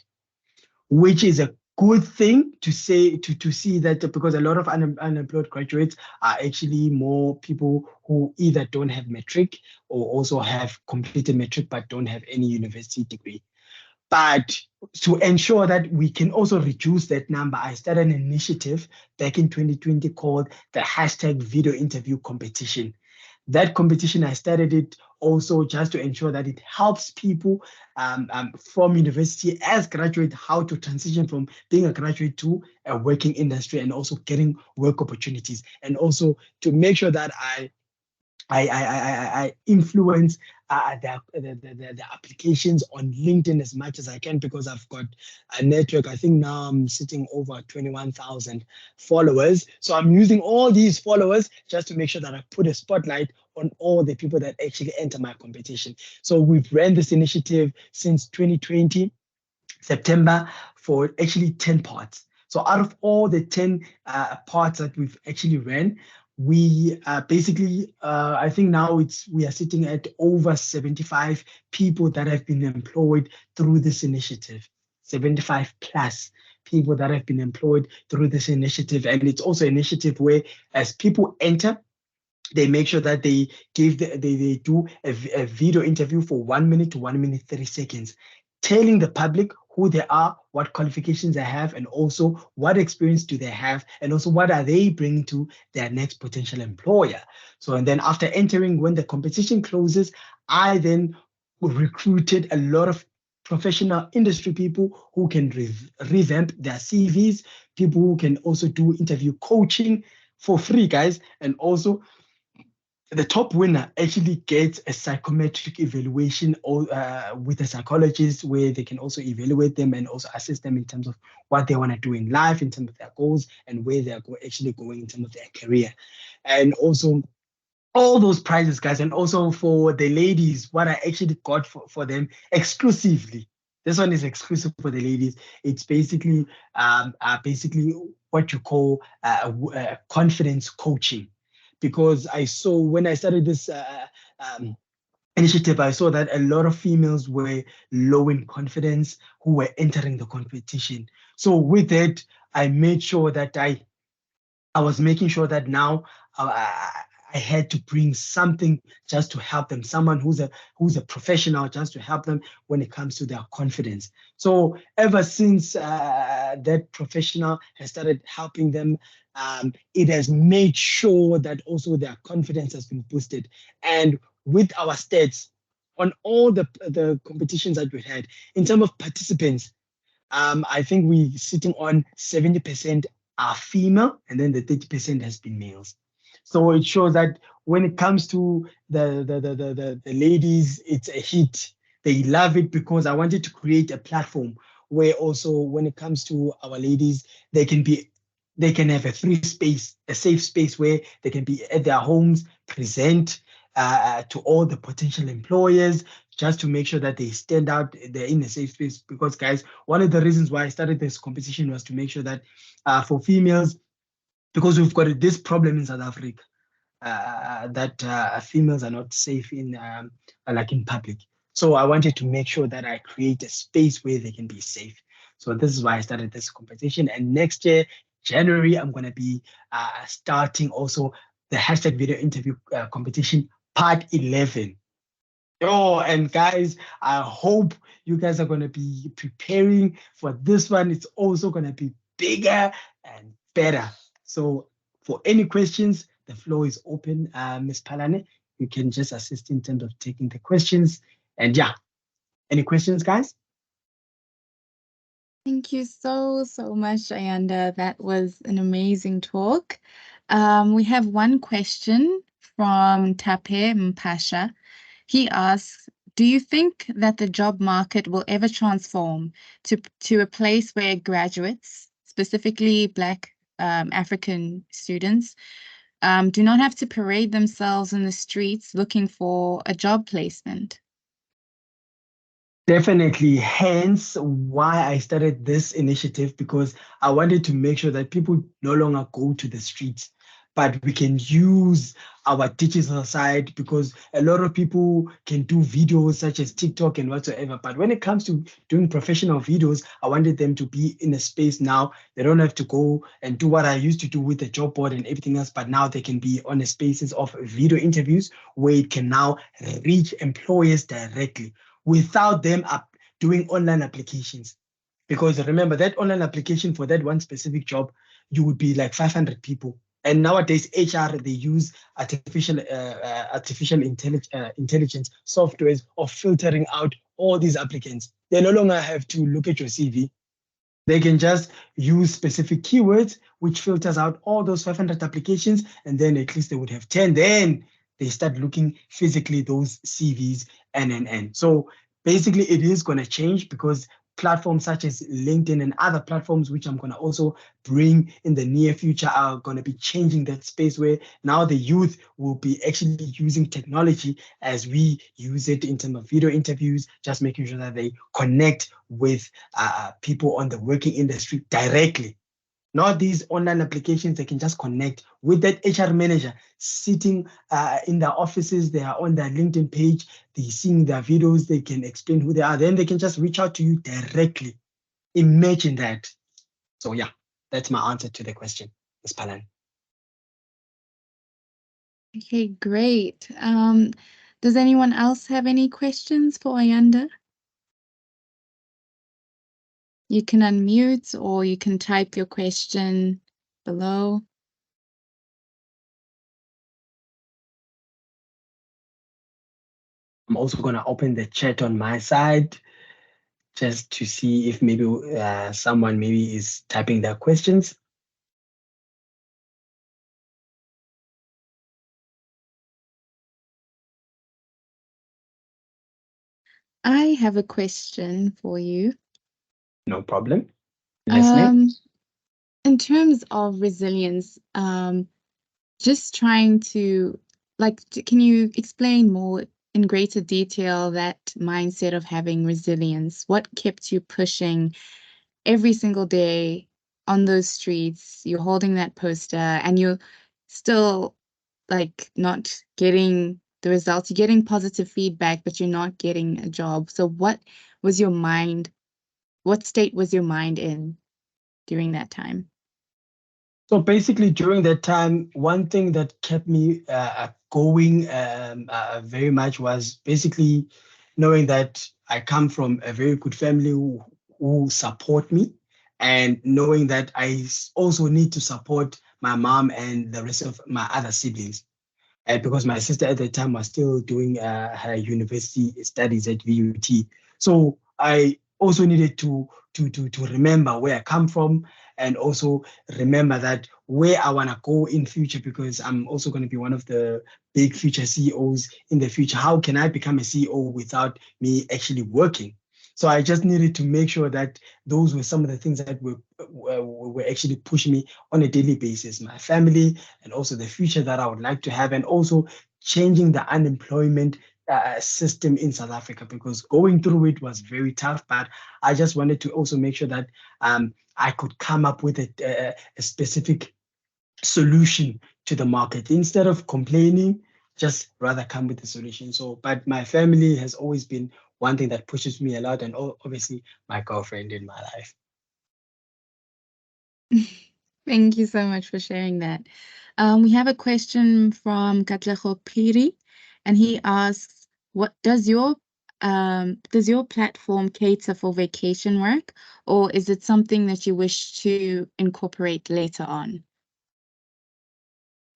Speaker 1: which is a good thing to say, to see that, because a lot of unemployed graduates are actually more people who either don't have matric or also have completed matric but don't have any university degree. But to ensure that we can also reduce that number, I started an initiative back in 2020 called the hashtag video interview competition. That competition, I started it also just to ensure that it helps people from university as graduate how to transition from being a graduate to a working industry and also getting work opportunities, and also to make sure that I influence the applications on LinkedIn as much as I can, because I've got a network. I think now I'm sitting over 21,000 followers. So I'm using all these followers just to make sure that I put a spotlight on all the people that actually enter my competition. So we've ran this initiative since 2020, September, for actually 10 parts. So out of all the 10 parts that we've actually ran, we basically, I think now we are sitting at over 75 people that have been employed through this initiative, 75 plus people that have been employed through this initiative. And it's also an initiative where, as people enter, they make sure that they do a video interview for 1 minute to 1 minute 30 seconds, telling the public who they are, what qualifications they have, and also what experience do they have, and also what are they bringing to their next potential employer. So, and then after entering, when the competition closes, I then recruited a lot of professional industry people who can revamp their CVs, people who can also do interview coaching for free, guys, and also the top winner actually gets a psychometric evaluation with a psychologist, where they can also evaluate them and also assist them in terms of what they want to do in life, in terms of their goals, and where they're actually going in terms of their career. And also all those prizes, guys. And also for the ladies, what I actually got for them exclusively. This one is exclusive for the ladies. It's basically what you call confidence coaching. Because I saw, when I started this initiative, I saw that a lot of females were low in confidence who were entering the competition. So with that, I made sure that I was making sure that now I had to bring something just to help them, someone who's a professional, just to help them when it comes to their confidence. So ever since that professional has started helping them, it has made sure that also their confidence has been boosted. And with our stats on all the competitions that we had, in terms of participants, I think we're sitting on 70% are female, and then the 30% has been males. So it shows that when it comes to the ladies, it's a hit. They love it, because I wanted to create a platform where also, when it comes to our ladies, they can have a free space, a safe space where they can be at their homes, present to all the potential employers, just to make sure that they stand out, they're in a safe space. Because, guys, one of the reasons why I started this competition was to make sure that for females, because we've got this problem in South Africa, that females are not safe in like in public. So I wanted to make sure that I create a space where they can be safe. So this is why I started this competition. And next year, January, I'm going to be starting also the hashtag video interview competition part 11. Oh, and guys, I hope you guys are going to be preparing for this one. It's also going to be bigger and better. So for any questions, the floor is open. Ms. Palane, you can just assist in terms of taking the questions. And yeah, any questions, guys?
Speaker 2: Thank you so much, Ayanda. That was an amazing talk. We have one question from Tape Mpasha. He asks, do you think that the job market will ever transform to a place where graduates, specifically Black African students, do not have to parade themselves in the streets looking for a job placement?
Speaker 1: Definitely, hence why I started this initiative, because I wanted to make sure that people no longer go to the streets, but we can use our digital side, because a lot of people can do videos such as TikTok and whatsoever. But when it comes to doing professional videos, I wanted them to be in a space now. They don't have to go and do what I used to do with the job board and everything else, but now they can be on the spaces of video interviews where it can now reach employers directly without them doing online applications. Because remember, that online application for that one specific job, you would be like 500 people. And nowadays, HR, they use artificial intelligence softwares of filtering out all these applicants. They no longer have to look at your CV. They can just use specific keywords, which filters out all those 500 applications, and then at least they would have 10. Then they start looking physically those CVs and. So basically, it is going to change, because platforms such as LinkedIn and other platforms, which I'm going to also bring in the near future, are going to be changing that space where now the youth will be actually using technology as we use it in terms of video interviews, just making sure that they connect with people on the working industry directly. Not these online applications. They can just connect with that HR manager sitting in their offices. They are on their LinkedIn page. They're seeing their videos. They can explain who they are. Then they can just reach out to you directly. Imagine that. So yeah, that's my answer to the question, Ms. Palan.
Speaker 2: Okay, great. Does anyone else have any questions for Ayanda? You can unmute or you can type your question below.
Speaker 1: I'm also going to open the chat on my side just to see if maybe someone maybe is typing their questions.
Speaker 2: I have a question for you.
Speaker 1: No problem. Listening.
Speaker 2: In terms of resilience, just trying to, can you explain more in greater detail that mindset of having resilience? What kept you pushing every single day on those streets? You're holding that poster and you're still not getting the results. You're getting positive feedback, but you're not getting a job. So what state was your mind in during that time?
Speaker 1: So basically, during that time, one thing that kept me going very much was basically knowing that I come from a very good family who support me, and knowing that I also need to support my mom and the rest of my other siblings. And because my sister at the time was still doing her university studies at VUT. So I also needed to remember where I come from, and also remember that where I want to go in future, because I'm also going to be one of the big future CEOs in the future. How can I become a CEO without me actually working? So I just needed to make sure that those were some of the things that were actually pushing me on a daily basis. My family, and also the future that I would like to have, and also changing the unemployment system in South Africa, because going through it was very tough. But I just wanted to also make sure that I could come up with a specific solution to the market instead of complaining. Just rather come with a solution. So, but my family has always been one thing that pushes me a lot, and obviously my girlfriend in my life.
Speaker 2: Thank you so much for sharing that. We have a question from Katlego Piri, and he asks, "What does your platform cater for vacation work, or is it something that you wish to incorporate later on?"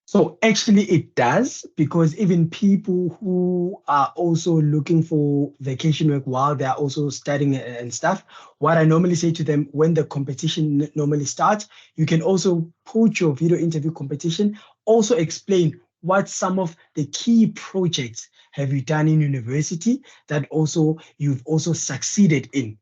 Speaker 1: So actually it does, because even people who are also looking for vacation work while they're also studying and stuff, what I normally say to them when the competition normally starts, you can also put your video interview competition, also explain what some of the key projects have you done in university that also you've also succeeded in.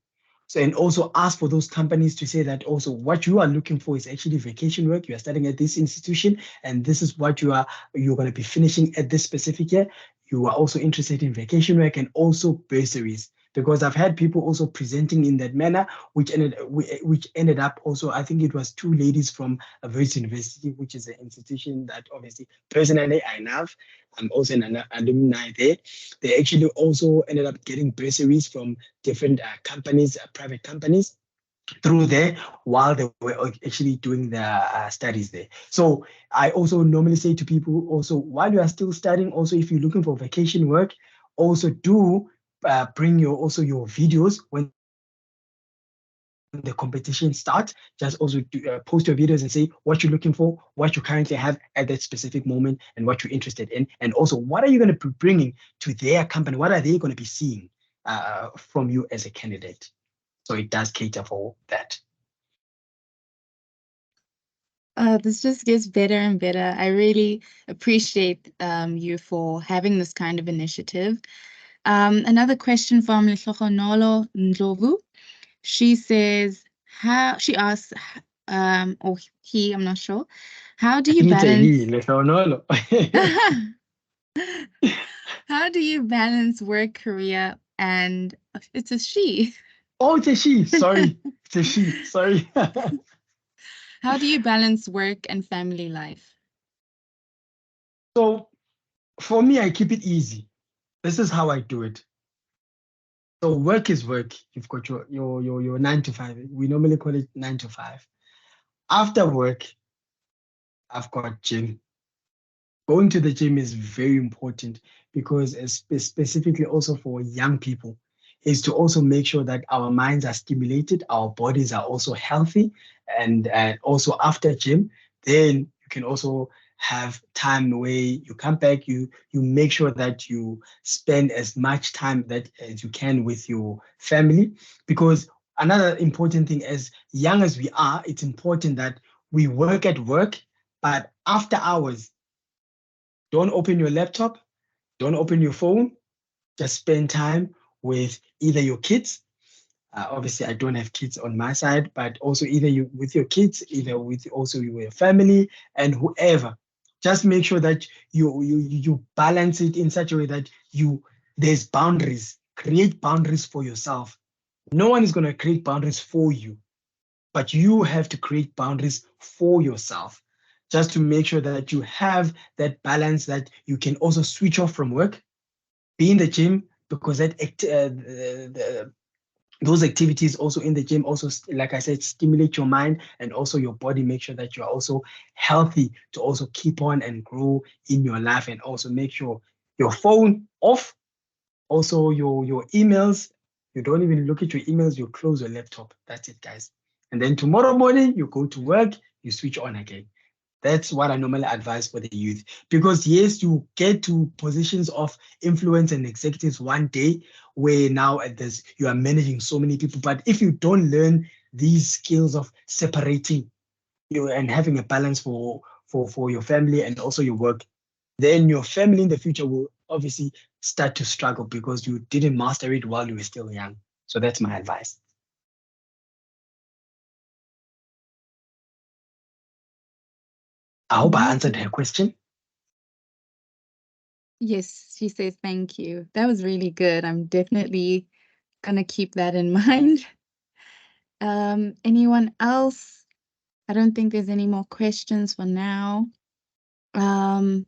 Speaker 1: So, and also ask for those companies to say that also what you are looking for is actually vacation work. You are studying at this institution, and this is what you're going to be finishing at this specific year. You are also interested in vacation work and also bursaries. Because I've had people also presenting in that manner, which ended up also, I think it was two ladies from a Wits University, which is an institution that obviously personally I love. I'm also an alumni there. They actually also ended up getting bursaries from different companies, private companies, through there while they were actually doing their studies there. So I also normally say to people also, while you are still studying, also if you're looking for vacation work, also do bring your videos when the competition starts. Just also post your videos and say what you're looking for, what you currently have at that specific moment, and what you're interested in, and also what are you going to be bringing to their company, what are they going to be seeing from you as a candidate. So it does cater for that.
Speaker 2: This just gets better and better. I really appreciate you for having this kind of initiative. Another question from Lehlogonolo Ndlovu. She says, she asks, or he, I'm not sure, how do you balance how do you balance work, career, and it's a she.
Speaker 1: Oh, it's a she. Sorry. It's a she. Sorry.
Speaker 2: How do you balance work and family life?
Speaker 1: So for me, I keep it easy. This is how I do it. So work is work. You've got your 9 to 5. We normally call it 9 to 5. After work, I've got gym. Going to the gym is very important because specifically also for young people is to also make sure that our minds are stimulated, our bodies are also healthy, and also after gym, then you can also have time where you come back, you make sure that you spend as much time that as you can with your family. Because another important thing, as young as we are, it's important that we work at work, but after hours, don't open your laptop, don't open your phone, just spend time with either your kids. Obviously, I don't have kids on my side, but also either you with your kids, either with also your family and whoever. Just make sure that you balance it in such a way that there's boundaries. Create boundaries for yourself. No one is going to create boundaries for you, but you have to create boundaries for yourself, just to make sure that you have that balance, that you can also switch off from work, be in the gym, because those activities also in the gym also, like I said, stimulate your mind and also your body. Make sure that you are also healthy to also keep on and grow in your life, and also make sure your phone off, also your emails. You don't even look at your emails, you close your laptop. That's it, guys. And then tomorrow morning, you go to work, you switch on again. That's what I normally advise for the youth. Because yes, you get to positions of influence and executives one day where now at this you are managing so many people. But if you don't learn these skills of separating you and having a balance for your family and also your work, then your family in the future will obviously start to struggle because you didn't master it while you were still young. So that's my advice. I hope I answered her question.
Speaker 2: Yes, she says thank you. That was really good. I'm definitely gonna keep that in mind. Anyone else? I don't think there's any more questions for now. Um,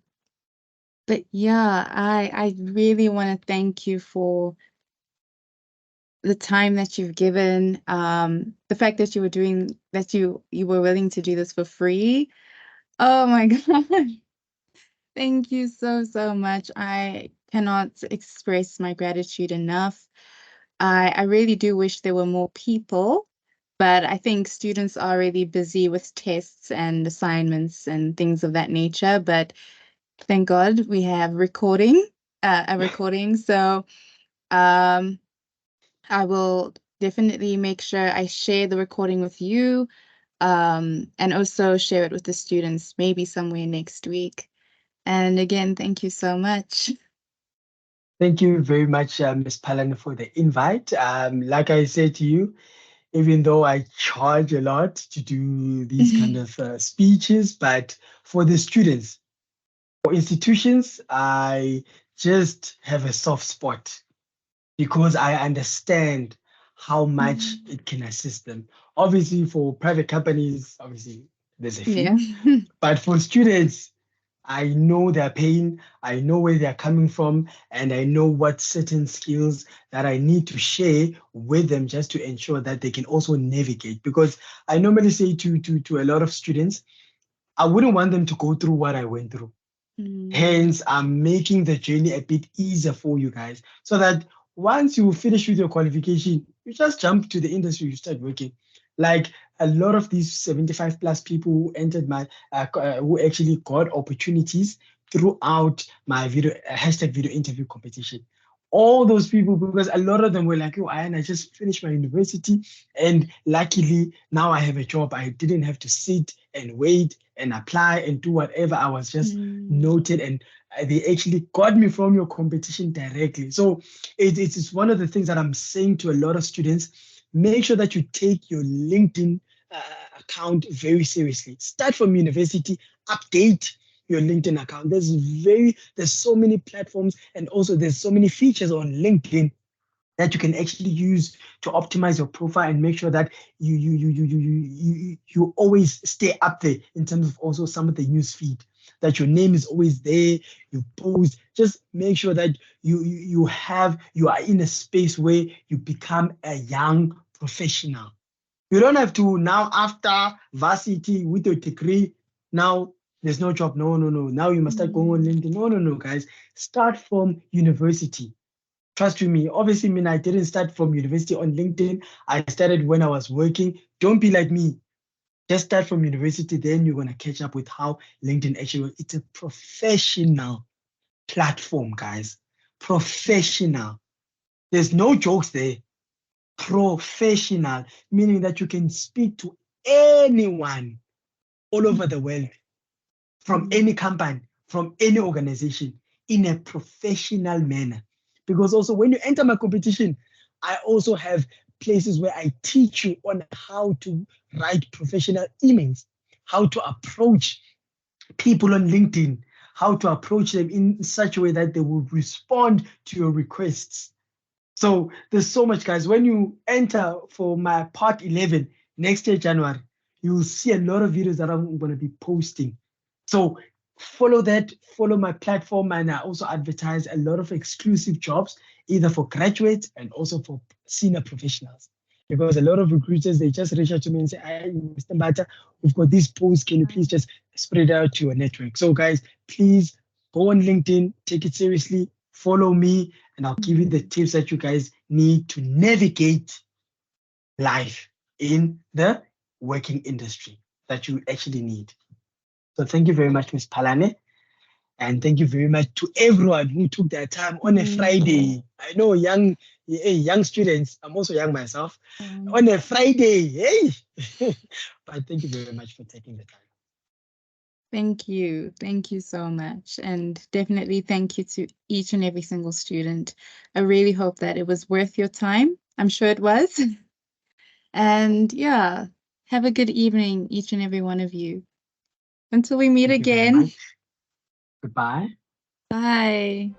Speaker 2: but yeah, I really want to thank you for the time that you've given, the fact that you were doing that you were willing to do this for free. Oh my God. Thank you so much. I cannot express my gratitude enough. I really do wish there were more people, but I think students are really busy with tests and assignments and things of that nature. But thank God we have a recording. So um, I will definitely make sure I share the recording with you, and also share it with the students maybe somewhere next week. And again, thank you so much.
Speaker 1: Thank you very much, Ms. Palane, for the invite. Like I said to you, even though I charge a lot to do these kind of speeches, but for the students, for institutions, I just have a soft spot because I understand how much it can assist them. Obviously, for private companies, obviously there's a fee,
Speaker 2: Yeah.
Speaker 1: but for students, I know their pain, I know where they're coming from, and I know what certain skills that I need to share with them just to ensure that they can also navigate. Because I normally say to a lot of students, I wouldn't want them to go through what I went through. Hence, I'm making the journey a bit easier for you guys so that once you finish with your qualification, you just jump to the industry, you start working. Like a lot of these 75 plus people who entered who actually got opportunities throughout my #video interview competition. All those people, because a lot of them were like, oh, I just finished my university and luckily now I have a job. I didn't have to sit and wait and apply and do whatever. I was just noted and they actually got me from your competition directly. So it is one of the things that I'm saying to a lot of students. Make sure that you take your LinkedIn account very seriously. Start from university, update your LinkedIn account. There's so many platforms and also there's so many features on LinkedIn that you can actually use to optimize your profile and make sure that you always stay up there in terms of also some of the news feed, that your name is always there, you post. Just make sure that you are in a space where you become a young professional. You don't have to now after varsity with your degree, now there's no job. No. Now you must start going on LinkedIn. No, guys. Start from university. Trust you me. Obviously, I didn't start from university on LinkedIn. I started when I was working. Don't be like me. Just start from university, then you're going to catch up with how LinkedIn actually works. It's a professional platform, guys. Professional. There's no jokes there. Professional, meaning that you can speak to anyone all over the world, from any company, from any organization, in a professional manner. Because also when you enter my competition, I also have places where I teach you on how to write professional emails, how to approach people on LinkedIn, how to approach them in such a way that they will respond to your requests. So there's so much, guys. When you enter for my part 11 next year, January, you'll see a lot of videos that I'm going to be posting. So follow my platform, and I also advertise a lot of exclusive jobs, either for graduates and also for senior professionals. Because a lot of recruiters, they just reach out to me and say, "Hi, Mr. Mbatha, we've got this post. Can you please just spread it out to your network?" So guys, please go on LinkedIn, take it seriously, follow me, and I'll give you the tips that you guys need to navigate life in the working industry that you actually need. So thank you very much, Ms. Palane. And thank you very much to everyone who took their time on a Friday. I know young students, I'm also young myself, on a Friday, hey. But thank you very much for taking the time.
Speaker 2: Thank you. Thank you so much. And definitely thank you to each and every single student. I really hope that it was worth your time. I'm sure it was. And yeah, have a good evening, each and every one of you. Until we meet
Speaker 1: Thank you very
Speaker 2: again.
Speaker 1: much. Goodbye.
Speaker 2: Bye.